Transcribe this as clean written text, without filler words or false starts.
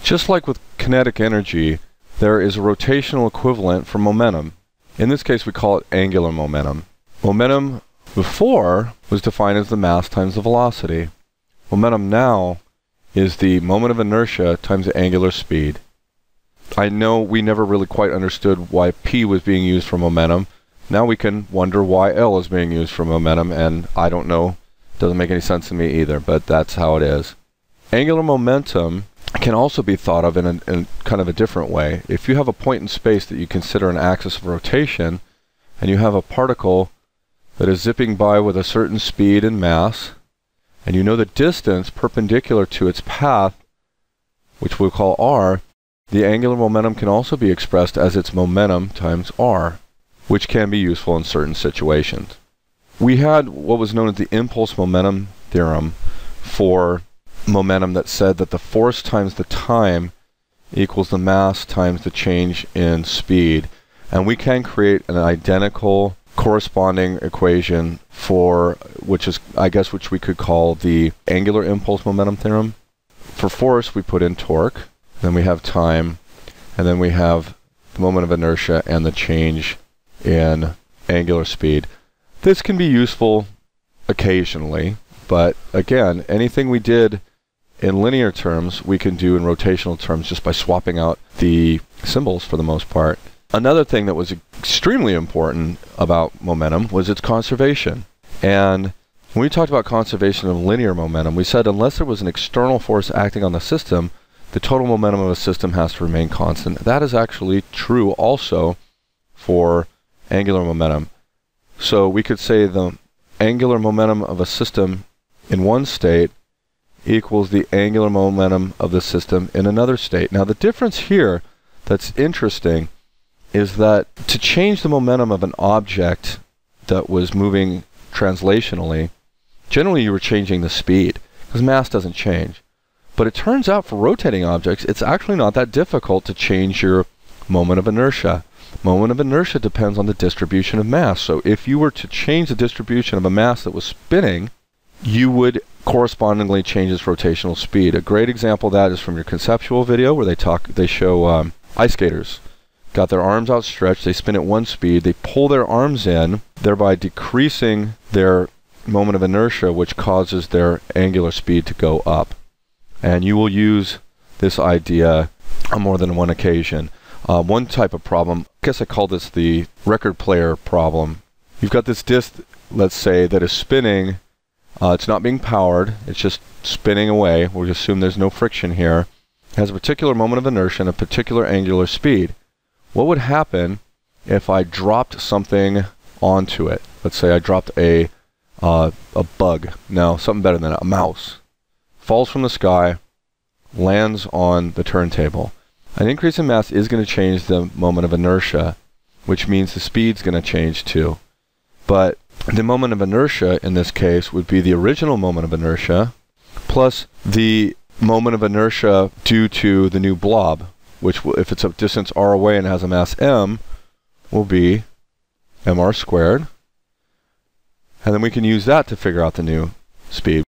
Just like with kinetic energy, there is a rotational equivalent for momentum. In this case, we call it angular momentum. Momentum before was defined as the mass times the velocity. Momentum now is the moment of inertia times the angular speed. I know we never really quite understood why P was being used for momentum. Now we can wonder why L is being used for momentum, and I don't know. Doesn't make any sense to me either, but that's how it is. Angular momentum can also be thought of in kind of a different way. If you have a point in space that you consider an axis of rotation, and you have a particle that is zipping by with a certain speed and mass, and you know the distance perpendicular to its path, which we'll call r, the angular momentum can also be expressed as its momentum times r, which can be useful in certain situations. We had what was known as the impulse momentum theorem for momentum that said that the force times the time equals the mass times the change in speed. And we can create an identical corresponding equation for, which we could call the angular impulse momentum theorem. For force, we put in torque, then we have time, and then we have the moment of inertia and the change in angular speed. This can be useful occasionally, but again, anything we did in linear terms, we can do in rotational terms just by swapping out the symbols for the most part. Another thing that was extremely important about momentum was its conservation. And when we talked about conservation of linear momentum, we said unless there was an external force acting on the system, the total momentum of a system has to remain constant. That is actually true also for angular momentum. So we could say the angular momentum of a system in one state equals the angular momentum of the system in another state. Now the difference here that's interesting is that to change the momentum of an object that was moving translationally, generally you were changing the speed because mass doesn't change. But it turns out for rotating objects, it's actually not that difficult to change your moment of inertia. Moment of inertia depends on the distribution of mass. So if you were to change the distribution of a mass that was spinning, you would correspondingly change its rotational speed. A great example of that is from your conceptual video where they show ice skaters. Got their arms outstretched, they spin at one speed, they pull their arms in, thereby decreasing their moment of inertia, which causes their angular speed to go up. And you will use this idea on more than one occasion. One type of problem, I guess I call this the record player problem. You've got this disc, let's say, that is spinning. It's not being powered, it's just spinning away. We'll assume there's no friction here. It has a particular moment of inertia and a particular angular speed. What would happen if I dropped something onto it? Let's say I dropped a bug. No, something better than that, a mouse. Falls from the sky, lands on the turntable. An increase in mass is going to change the moment of inertia, which means the speed's going to change too. But the moment of inertia in this case would be the original moment of inertia plus the moment of inertia due to the new blob, which will, if it's a distance r away and has a mass m, will be mr squared. And then we can use that to figure out the new speed.